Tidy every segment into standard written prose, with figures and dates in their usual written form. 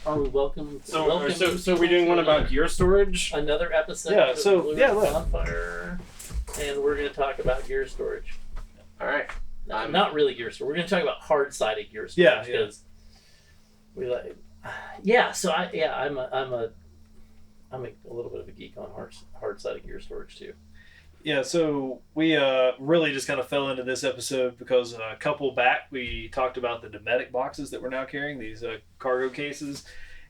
Are we welcome? So we're doing one about gear storage? Another episode of Bonfire, and we're going to talk about gear storage. All right. Not really gear storage. We're going to talk about hard-sided gear storage because we like. Yeah. So I'm a little bit of a geek on hard-sided gear storage too. Yeah, so we really just kind of fell into this episode because a couple back we talked about the Dometic boxes that we're now carrying, these cargo cases,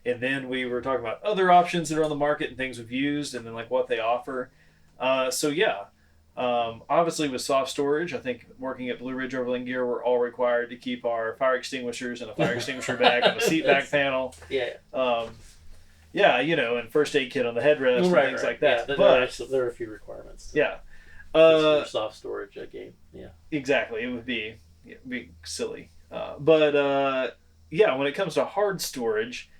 and then we were talking about other options that are on the market and things we've used and then like what they offer. Obviously with soft storage, I think working at Blue Ridge Overland Gear, we're all required to keep our fire extinguishers and a fire extinguisher bag on the seat back panel. Yeah. And first aid kit on the headrest and things like that. Yeah, but there are a few requirements. Yeah. Soft storage game. Yeah. Exactly. It would be silly. When it comes to hard storage,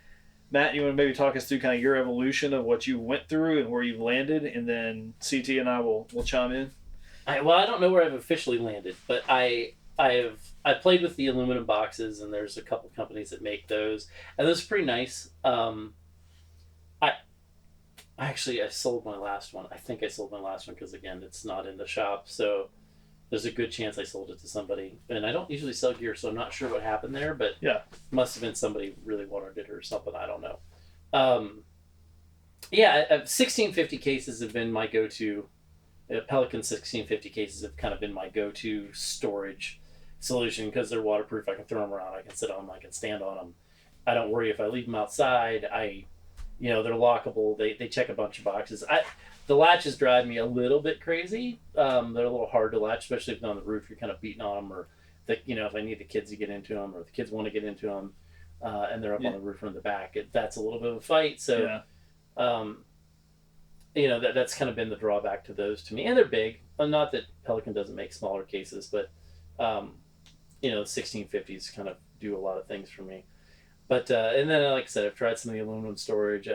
Matt, you want to maybe talk us through kind of your evolution of what you went through and where you've landed, and then CT and I will chime in. I don't know where I've officially landed, but I played with the aluminum boxes, and there's a couple companies that make those, and those are pretty nice. I sold my last one. I think I sold my last one because, again, it's not in the shop. So there's a good chance I sold it to somebody. And I don't usually sell gear, so I'm not sure what happened there. But yeah, must have been somebody really wanted it or something. I don't know. 1650 cases have been my go-to. Pelican 1650 cases have kind of been my go-to storage solution because they're waterproof. I can throw them around. I can sit on them. I can stand on them. I don't worry if I leave them outside. They're lockable. They check a bunch of boxes. The latches drive me a little bit crazy. They're a little hard to latch, especially if they're on the roof. You're kind of beating on them, or if I need the kids to get into them, or the kids want to get into them, and they're up on the roof or in the back. That's a little bit of a fight. So, that's kind of been the drawback to those to me. And they're big. Not that Pelican doesn't make smaller cases, but 1650s kind of do a lot of things for me. But and then, like I said, I've tried some of the aluminum storage,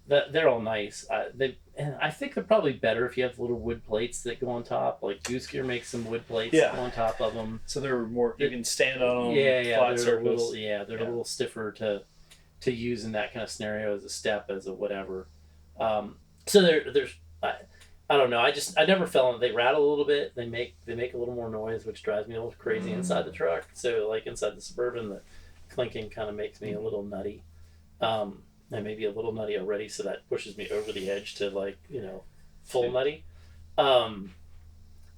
they're all nice. I think they're probably better if you have little wood plates that go on top. Like Goose Gear makes some wood plates that go on top of them, so they're more you can stand on them. Flat surface. They're a little stiffer to use in that kind of scenario as a step, as a whatever. So there's I don't know. I never fell in. They rattle a little bit. They make a little more noise, which drives me a little crazy inside the truck. So like inside the Suburban, the clinking kind of makes me a little nutty, and maybe a little nutty already, so that pushes me over the edge to full nutty.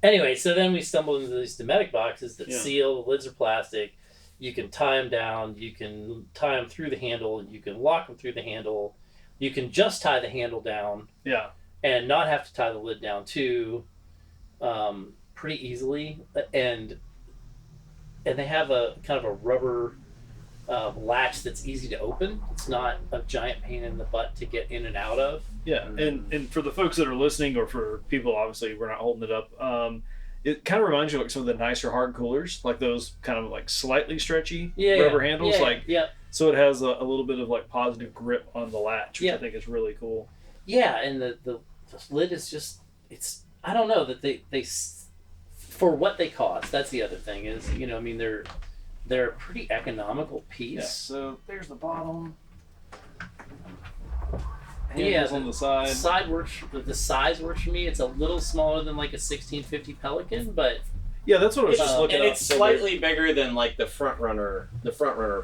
Anyway, so then we stumbled into these Dometic boxes that seal. The lids are plastic. You can tie them down. You can tie them through the handle. You can lock them through the handle. You can just tie the handle down. Yeah. And not have to tie the lid down too, pretty easily. And they have a kind of a rubber latch that's easy to open. It's not a giant pain in the butt to get in and out of. Yeah, and for the folks that are listening, or for people, obviously we're not holding it up, it kind of reminds you of like some of the nicer hard coolers, like those kind of like slightly stretchy rubber handles. So it has a little bit of like positive grip on the latch, which I think is really cool. Yeah, and the lid is just, I don't know, that they for what they cost, that's the other thing is, they're a pretty economical piece. Yeah, so there's the bottom. Handles on the side. The size works for me. It's a little smaller than like a 1650 Pelican, but yeah, that's what I was just looking at. And it's slightly bigger than like the front runner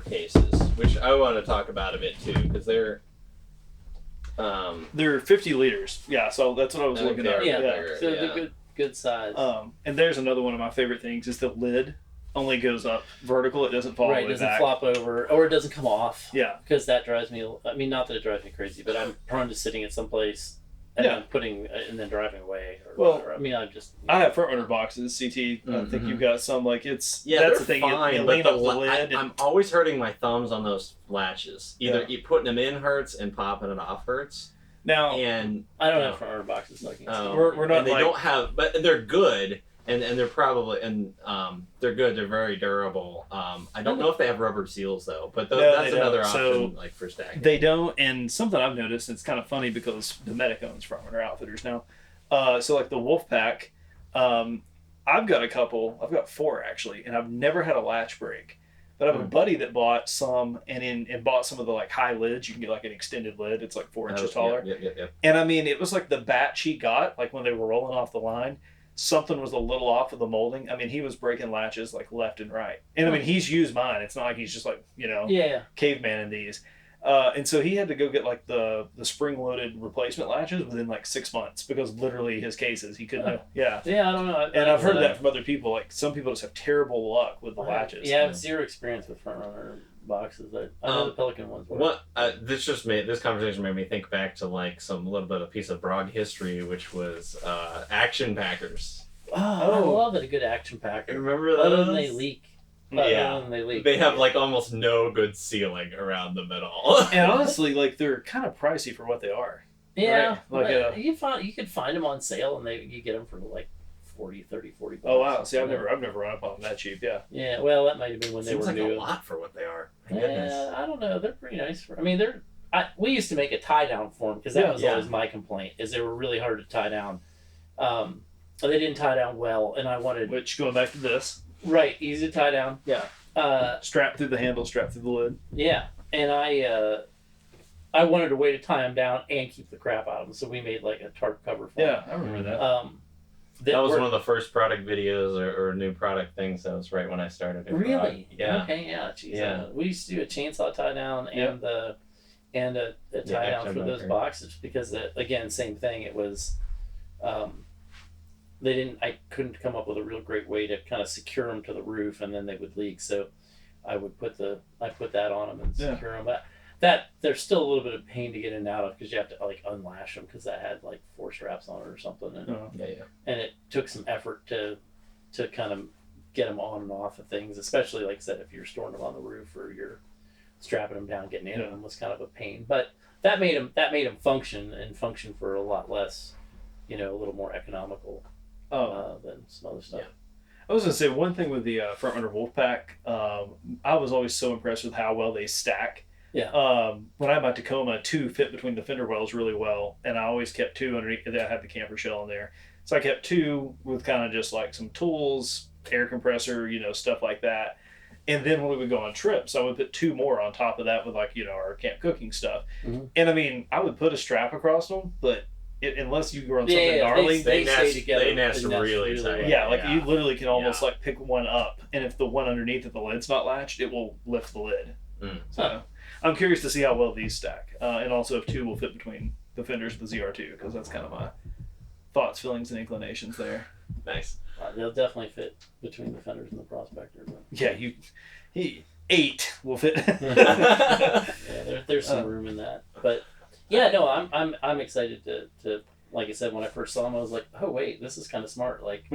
cases, which I want to talk about a bit too, because they're 50 liters. Yeah, so that's what I was looking at. They're good size. And there's another one of my favorite things is the lid only goes up vertical. It doesn't fall all the way back. It doesn't flop over, or it doesn't come off. Yeah. Because that drives me, not that it drives me crazy, but I'm prone to sitting at some place and then driving away. I have front runner boxes, CT. I think you've got some, that's the thing. Fine, you lean but up the lid. I'm always hurting my thumbs on those latches. Either putting them in hurts and popping it off hurts. Now, and I don't have front runner boxes. We're not. And they don't have, but they're good. And they're probably they're good. They're very durable. I don't know if they have rubber seals though, but that's another option for stacking. They don't. And something I've noticed, it's kind of funny because Dometic owns front runner outfitters now. So like the Wolfpack, I've got a couple. I've got 4 actually, and I've never had a latch break. But I have a buddy that bought some and bought some of the like high lids. You can get like an extended lid. It's like 4 inches taller. Yeah. And I mean, it was like the batch he got, like when they were rolling off the line, something was a little off of the molding. I mean, he was breaking latches like left and right. And I mean, he's used mine. It's not like he's just like, caveman in these. And so he had to go get like the spring-loaded replacement latches within like 6 months because literally his cases he couldn't. Yeah, I don't know. I've heard that from other people. Like some people just have terrible luck with the latches. Yeah, I have zero experience with front runner boxes. I know the Pelican ones. This conversation made me think back to like some little bit of piece of BROG history, which was action packers. I love it. A good action packer. Remember those? Other than they leak. They have like almost no good sealing around them at all. And honestly, like they're kind of pricey for what they are. Yeah, right? Like you could find them on sale and you get them for like $40 $30 Oh wow! See, I've never run up on them that cheap. Yeah. Yeah, well, that might have been when they were like new. A lot for what they are. Yeah, I don't know. They're pretty nice. We used to make a tie down for them because that was always my complaint. Is they were really hard to tie down. They didn't tie down well, and I wanted. Which going back to this. Right, easy to tie down. Yeah. Strap through the handle, strap through the lid. Yeah, and I wanted a way to tie them down and keep the crap out of them, so we made like a tarp cover for them. Yeah, I remember that. That was one of the first product videos or new product things. That was right when I started. Really? Yeah. Okay. Yeah. Geez, yeah. We used to do a chainsaw tie down and a tie down for those boxes because again, same thing. It was. I couldn't come up with a real great way to kind of secure them to the roof, and then they would leak. So I would put that on them and secure them. But that there's still a little bit of pain to get in and out of because you have to like unlash them because that had like 4 straps on it or something. And, and it took some effort to kind of get them on and off of things, especially like I said, if you're storing them on the roof or you're strapping them down, getting in them was kind of a pain. But that made them function for a lot less, a little more economical. Than some other stuff. Yeah. I was going to say one thing with the front runner Wolfpack. I was always so impressed with how well they stack. Yeah. When I had my Tacoma, 2 fit between the fender wells really well, and I always kept 2 underneath. I had the camper shell in there, so I kept 2 with kind of just like some tools, air compressor, stuff like that. And then when we would go on trips, I would put 2 more on top of that with like our camp cooking stuff. Mm-hmm. And I mean, I would put a strap across them, but unless you run something gnarly, they stay together. They nest really tight. Yeah, like you literally can almost like pick one up, and if the one underneath of the lid's not latched, it will lift the lid. So I'm curious to see how well these stack, and also if 2 will fit between the fenders of the ZR2, because that's kind of my thoughts, feelings, and inclinations there. Nice. They'll definitely fit between the fenders and the Prospector. But... Yeah, 8 will fit. There's some room in that, but. Yeah, no, I'm excited to like I said when I first saw them, I was like, oh wait, this is kind of smart. Like,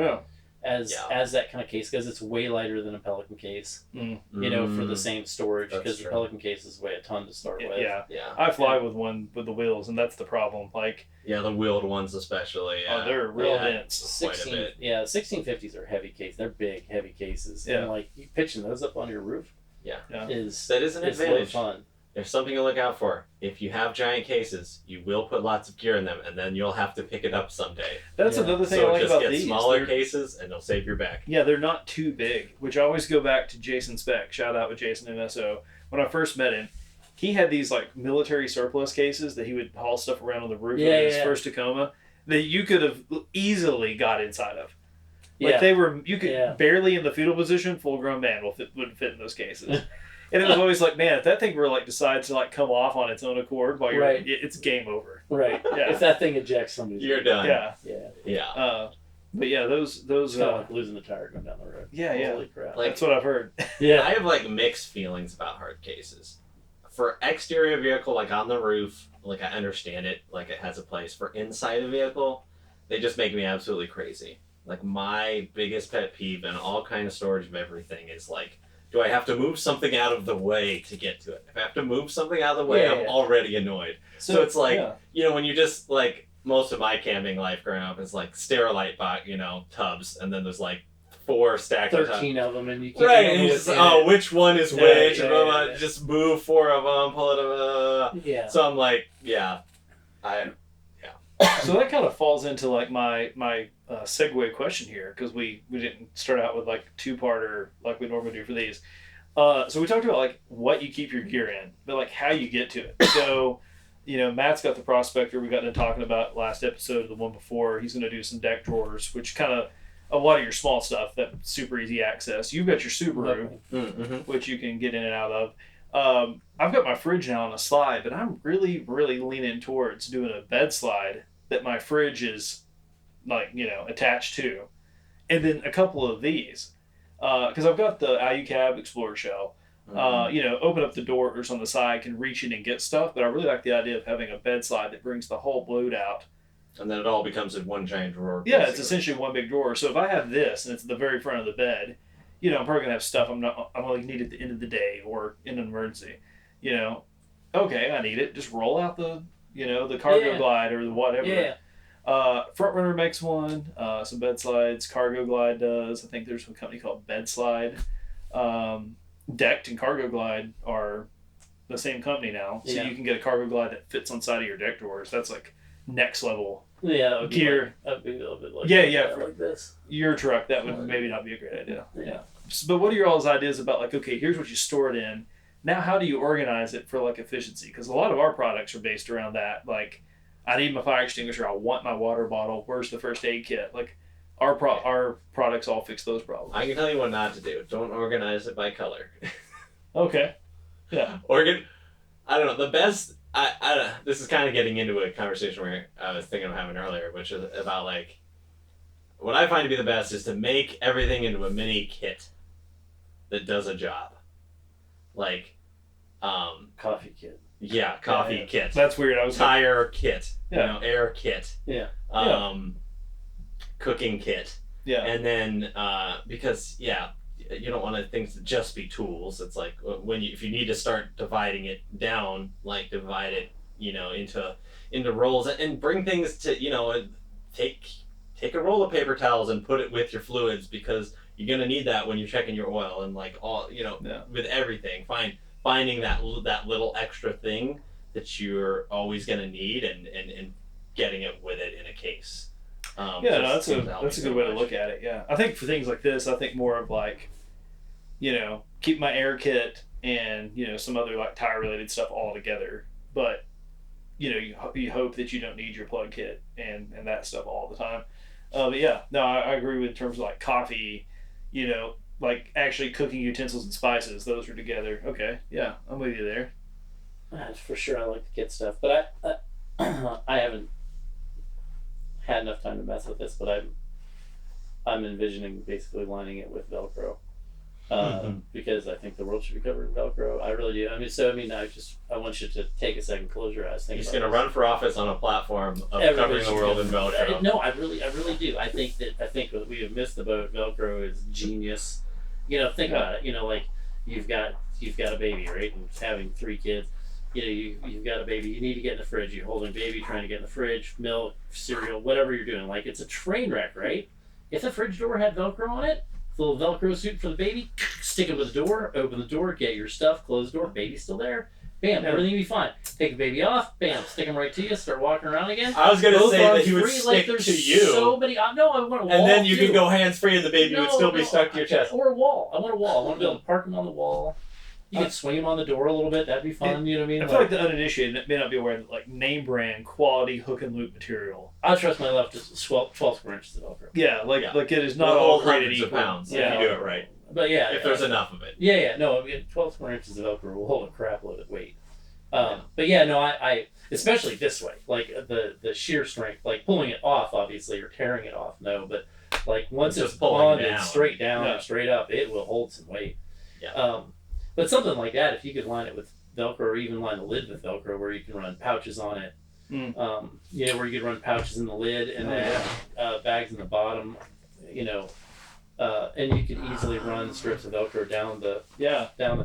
as that kind of case because it's way lighter than a Pelican case. For the same storage because the Pelican cases weigh a ton to start with. Yeah. I fly with one with the wheels, and that's the problem. Like, the wheeled ones especially. Oh, they're real dense. 1650s are heavy case. They're big, heavy cases. Yeah. And like you pitching those up on your roof. That is an advantage. Fun. There's something to look out for. If you have giant cases, you will put lots of gear in them, and then you'll have to pick it up someday. That's another thing I like about these. So just get smaller cases, and they'll save your back. Yeah, they're not too big, which I always go back to Jason Speck. Shout out with Jason MSO. When I first met him, he had these like military surplus cases that he would haul stuff around on the roof of his first Tacoma that you could have easily got inside of. Like you could barely in the fetal position, full grown man would fit in those cases. And it was always like, man, if that thing were like decides to like come off on its own accord while you're, it's game over. Right. Yeah. If that thing ejects somebody, you're done. Yeah. But yeah, those it's kind of like losing the tire going down the road. Yeah. Holy crap. Like, that's what I've heard. Yeah. I have like mixed feelings about hard cases. For exterior vehicle, like on the roof, like I understand it, like it has a place. For inside a vehicle, they just make me absolutely crazy. Like my biggest pet peeve in all kind of storage of everything is like, do I have to move something out of the way to get to it? If I have to move something out of the way, I'm already annoyed. So it's like, when you just like, most of my camping life growing up is like Sterilite tubs, and then there's like 4 stacked 13 of them, and you can't and you just, which one is which, and just move 4 of them, pull it up. So I'm like, So that kind of falls into like my segue question here, because we didn't start out with like 2-parter like we normally do for these. So we talked about like what you keep your gear in, but like how you get to it. So, Matt's got the Prospector we got into talking about last episode, the one before. He's going to do some deck drawers, which kind of a lot of your small stuff that super easy access. You've got your Subaru, which you can get in and out of. I've got my fridge now on a slide, but I'm really, really leaning towards doing a bed slide that my fridge is like, attached to. And then a couple of these. Because I've got the IU-Cab Explorer shell. Open up the doors on the side, can reach in and get stuff, but I really like the idea of having a bed slide that brings the whole load out. And then it all becomes in one giant drawer. Yeah, basically. It's essentially one big drawer. So if I have this and it's at the very front of the bed, I'm probably gonna have stuff I'm only need at the end of the day or in an emergency. Okay, I need it. Just roll out the the cargo glide or the whatever. Yeah. Front Runner makes one. Some bed slides. Cargo Glide does. I think there's a company called Bed Slide. Decked and Cargo Glide are the same company now, so you can get a Cargo Glide that fits on side of your deck drawers. That's like next level. Yeah, that would gear. That'd be a little bit like like this. Your truck, that would maybe not be a great idea. Yeah. But what are your all's ideas about like, okay, here's what you store it in. Now, how do you organize it for like efficiency? Because a lot of our products are based around that. Like, I need my fire extinguisher. I want my water bottle. Where's the first aid kit? Like, our products all fix those problems. I can tell you what not to do. Don't organize it by color. Okay. Yeah. I don't know. The best. This is kind of getting into a conversation where I was thinking of having earlier, which is about like, what I find to be the best is to make everything into a mini kit that does a job. Like, coffee kit. Yeah, coffee kit. That's weird. Tire kit. Yeah. Air kit. Yeah. Cooking kit. Yeah. And then because you don't want things to just be tools. It's like if you need to start dividing it down, like divide it, into rolls and bring things to take a roll of paper towels and put it with your fluids because you're gonna need that when you're checking your oil and like all with everything. Finding that little extra thing that you're always gonna need and getting it with it in a case. That's a good way to look at it. Yeah, I think for things like this, I think more of like, keep my air kit and some other like tire related stuff all together. But you hope that you don't need your plug kit and that stuff all the time. But yeah, no, I agree with in terms of like coffee, like actually cooking utensils and spices. Those are together. Okay, yeah, I'm with you there. For sure, I like the kit stuff, but I haven't had enough time to mess with this, but I'm envisioning basically lining it with Velcro, because I think the world should be covered in Velcro. I really do. I want you to take a second, close your eyes, think. He's going to run for office on a platform of covering the world in Velcro. No, I really do. I think what we have missed about Velcro is genius. Think about it. Like you've got a baby, right, and having 3 kids. You've got a baby, you need to get in the fridge, you're holding a baby, trying to get in the fridge, milk, cereal, whatever you're doing. Like, it's a train wreck, right? If the fridge door had Velcro on it, the little Velcro suit for the baby, stick it with the door, open the door, get your stuff, close the door, baby's still there. Bam, everything will be fine. Take the baby off, bam, stick him right to you, start walking around again. I was going to say that he would stick to you. So many, I want a wall. And then you could go hands-free and the baby would still be stuck to your chest. Or a wall. I want a wall. I want to be able to park him on the wall. You could swing him on the door a little bit. That'd be fun. You know what I mean? I feel like the uninitiated may not be aware that like name brand quality hook and loop material. I trust my left is 12 square inches of Velcro. Yeah, like it is not all created equal. Pounds if you do it right. But yeah, if there's enough of it. Yeah. No, 12 square inches of Velcro will hold a crap load of weight. But yeah, no, I especially this way, like the sheer strength, like pulling it off, obviously, or tearing it off. No, but like once it's bonded straight down or straight up, it will hold some weight. Yeah. But something like that, if you could line it with Velcro or even line the lid with Velcro where you can run pouches on it, where you could run pouches in the lid and then bags in the bottom, and you could easily run strips of Velcro down the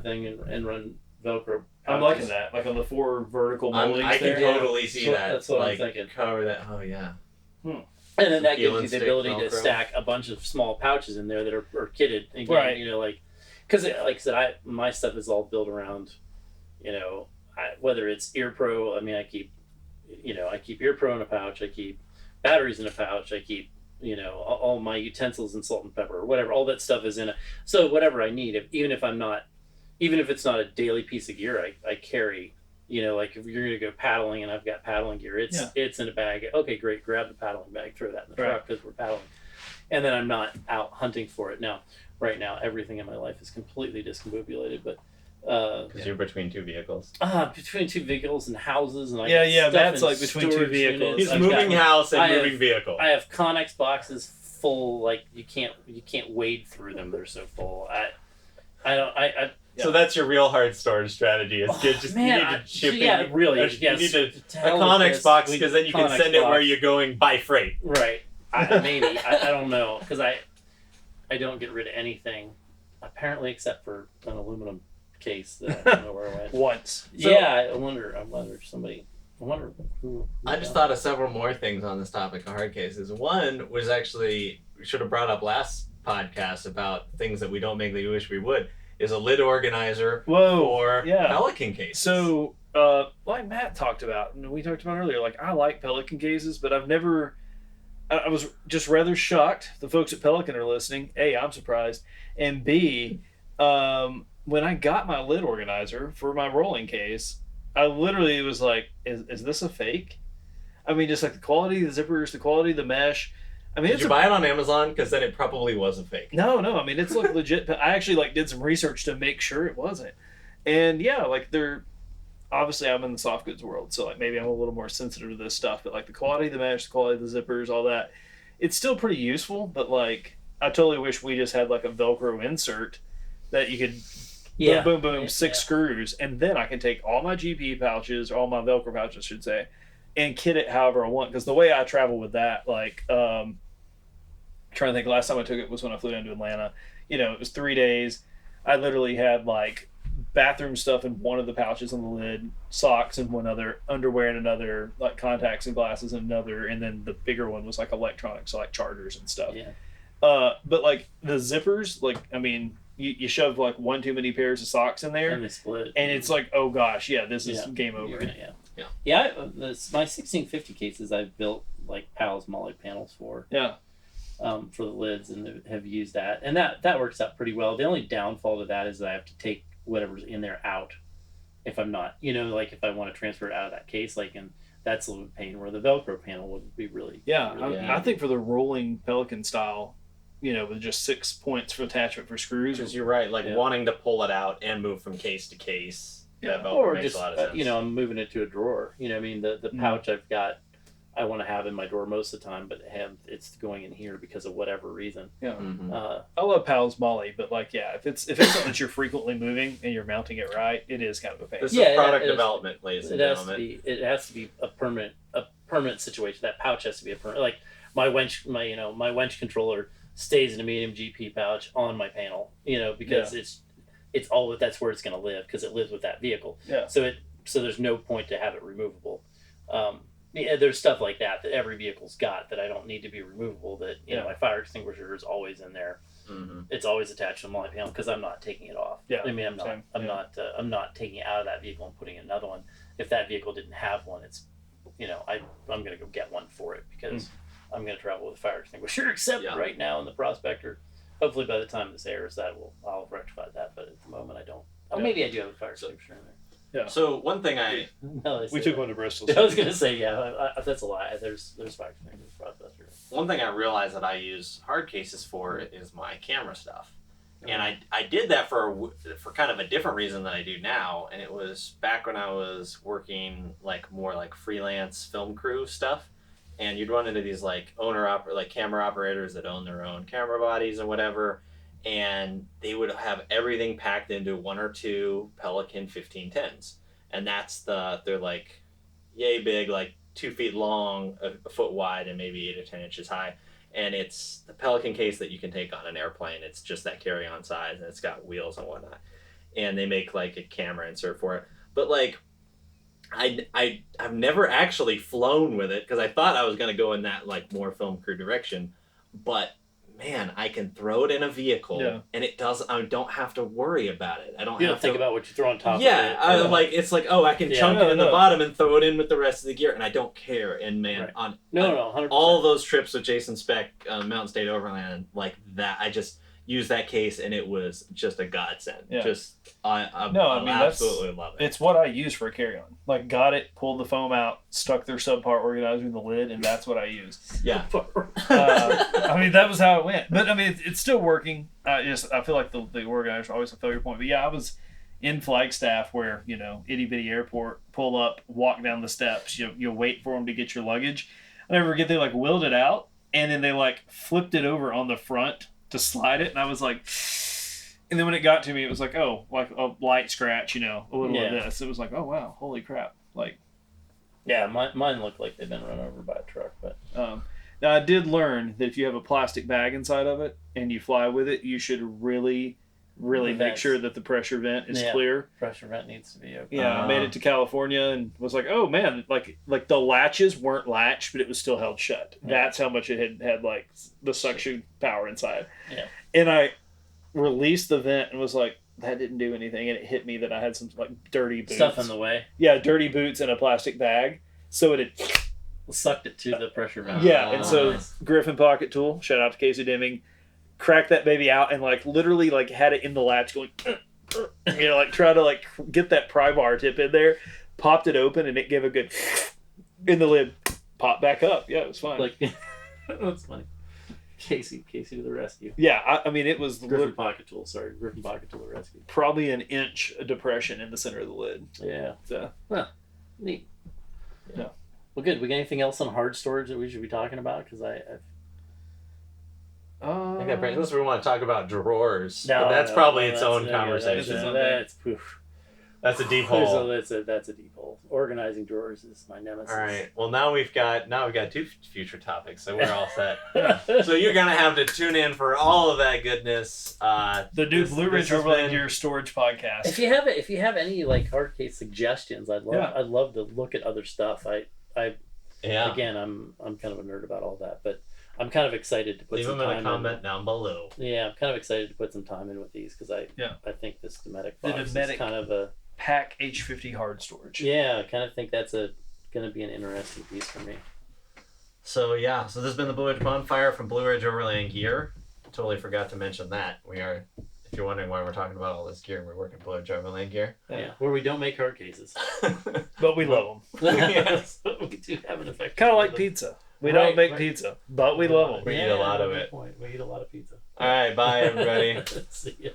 thing and run Velcro pouches. I'm liking that, like on the 4 vertical moldings. I can totally see that. That's what I'm thinking. Cover that. Oh yeah. And then that gives you the ability to stack a bunch of small pouches in there that are kitted. Again, right. Because, like I said, my stuff is all built around, whether it's Ear Pro. I keep Ear Pro in a pouch. I keep batteries in a pouch. I keep, all my utensils and salt and pepper or whatever. All that stuff is in it. So whatever I need, even if I'm not even if it's not a daily piece of gear, I carry. You know, like if you're going to go paddling and I've got paddling gear, it's in a bag. Okay, great. Grab the paddling bag, throw that in the truck because we're paddling. And then I'm not out hunting for it. Now, right now, everything in my life is completely discombobulated, but because you're between two vehicles. Between two vehicles and houses, and that's like between two vehicles. He's moving house and moving vehicle. I have Connex boxes full, like you can't wade through them. They're so full. So that's your real hard storage strategy. Is you need to ship it. Really. You need a Connex box because then you can send it where you're going by freight. Right. Maybe. I don't know because I don't get rid of anything, apparently, except for an aluminum case that I don't know where it went. Once. I wonder who. I just thought of several more things on this topic of hard cases. One was actually, we should have brought up last podcast about things that we don't make that we wish we would, is a lid organizer for Pelican cases. So, like Matt talked about, and we talked about earlier, like I like Pelican cases, but I've never... I was just rather shocked the folks at Pelican are listening. A, I'm surprised. And B, when I got my lid organizer for my rolling case, I literally was like, is this a fake? I mean, just like the quality of the zippers, the quality of the mesh. I mean, did you buy it on Amazon? Because then it probably was a fake. No. I mean, it's like legit. I actually did some research to make sure it wasn't. And they're... Obviously, I'm in the soft goods world, so like maybe I'm a little more sensitive to this stuff. But like the quality of the mesh, the quality of the zippers, all that, it's still pretty useful. But like, I totally wish we just had like a Velcro insert that you could boom, 6 screws, and then I can take all my GP pouches, or all my Velcro pouches, I should say, and kit it however I want. Because the way I travel with that, like, trying to think, last time I took it was when I flew down to Atlanta. You know, it was 3 days. I literally had like bathroom stuff in one of the pouches on the lid, socks in one other, underwear in another, like contacts and glasses in another, and then the bigger one was like electronics, so like chargers and stuff. But like the zippers, like I mean, you shove like one too many pairs of socks in there, and they split, and it's like, oh gosh, this is game over. My 1650 cases I've built like Pal's Molly panels for. For the lids, and have used that, and that works out pretty well. The only downfall to that is that I have to take whatever's in there out if I'm not, like if I want to transfer it out of that case, like, and that's a little pain where the Velcro panel would be really I think for the rolling Pelican style, with just 6 points for attachment for screws, because you're right, like wanting to pull it out and move from case to case, or makes just a lot of sense. I'm moving it to a drawer, I mean the pouch I've got, I want to have in my drawer most of the time, but it's going in here because of whatever reason. I love Pal's Molly, but like, if it's something that you're frequently moving and you're mounting it right, it is kind of a pain. This is product development, ladies and gentlemen. It has to be a permanent situation. That pouch has to be a permanent. Like my winch, my winch controller stays in a medium GP pouch on my panel. Because it's all that's where it's going to live because it lives with that vehicle. So there's no point to have it removable. There's stuff like that every vehicle's got that I don't need to be removable. That my fire extinguisher is always in there. It's always attached to the panel because I'm not taking it off. I mean, I'm not taking it out of that vehicle and putting another one. If that vehicle didn't have one, it's I'm gonna go get one for it because I'm gonna travel with a fire extinguisher. Except right now in the Prospector, hopefully by the time this airs, I'll rectify that. But at the moment, I don't. Oh, maybe I do have a fire extinguisher in there. So one thing we took one to Bristol. I was gonna say that's a lie. There's fire extinguishers, Prospector. One thing I realized that I use hard cases for is my camera stuff, and I did that for kind of a different reason than I do now, and it was back when I was working like more like freelance film crew stuff, and you'd run into these like camera operators that own their own camera bodies and whatever. And they would have everything packed into 1 or 2 Pelican 1510s, and they're like yay big, like 2 feet long, a foot wide, and maybe 8 or 10 inches high. And it's the Pelican case that you can take on an airplane. It's just that carry-on size, and it's got wheels and whatnot. And they make like a camera insert for it. But like, I've never actually flown with it because I thought I was gonna go in that like more film crew direction, but man, I can throw it in a vehicle, and I don't have to worry about it. I don't have to think about what you throw on top of it. It's like, I can chunk it in the bottom and throw it in with the rest of the gear, and I don't care. And man, on 100%. all those trips with Jason Speck, Mountain State Overland, like that, used that case and it was just a godsend. Yeah. I absolutely love it. It's what I use for a carry-on. Like, got it, pulled the foam out, stuck their subpart organizer in the lid, and that's what I used. Yeah. I mean, that was how it went. But I mean, it's still working. I feel like the organizer always a failure point. But yeah, I was in Flagstaff where, itty bitty airport, pull up, walk down the steps, you wait for them to get your luggage. I never forget, they like wheeled it out and then they like flipped it over on the front to slide it, and I was like, and then when it got to me, it was like, oh, like a light scratch, a little of this. It was like, oh wow, holy crap, like. Yeah, mine looked like they'd been run over by a truck, but. Now I did learn that if you have a plastic bag inside of it and you fly with it, you should really make sure that the pressure vent is clear. Pressure vent needs to be open. Yeah, I made it to California and was like, oh man, like the latches weren't latched, but it was still held shut. Yeah. That's how much it had like the suction power inside. Yeah. And I released the vent and was like, that didn't do anything, and it hit me that I had some like dirty boots. Stuff in the way. Yeah, dirty boots in a plastic bag. So it had sucked it to the pressure vent. Yeah, and so Griffin Pocket Tool, shout out to Casey Deming, cracked that baby out and like literally like had it in the latch going, like try to like get that pry bar tip in there, popped it open and it gave a good in the lid, popped back up. Yeah, it was fine. Like that's funny. Casey to the rescue. Yeah, I mean it was Griffin Pocket Tool to the rescue. Probably an inch depression in the center of the lid. Yeah. So well, neat. Yeah. Well, good. We got anything else on hard storage that we should be talking about? Because I think unless we want to talk about drawers, but that's probably its own conversation. That's poof. That's a deep hole. That's a deep hole. Organizing drawers is my nemesis. All right. Well, now we've got two future topics, so we're all set. So you're gonna have to tune in for all of that goodness. The new Blue Ridge Overland Gear Storage Podcast. If you have any like hard case suggestions, I'd love to look at other stuff. Again, I'm kind of a nerd about all that, but I'm kind of excited to put some time in. Leave them in a comment down below. Yeah, I'm kind of excited to put some time in with these because I think this Dometic box is kind of a Pack H50 hard storage. Yeah, I kind of think that's going to be an interesting piece for me. So this has been the Blue Ridge Bonfire from Blue Ridge Overland Gear. Totally forgot to mention that. If you're wondering why we're talking about all this gear, we're working Blue Ridge Overland Gear. Yeah, where we don't make hard cases. But we love them. Yes. We do have an effect. Kind of like pizza. We don't make pizza, but we love them. We eat a lot of it. We eat a lot of pizza. All right, bye everybody. See ya.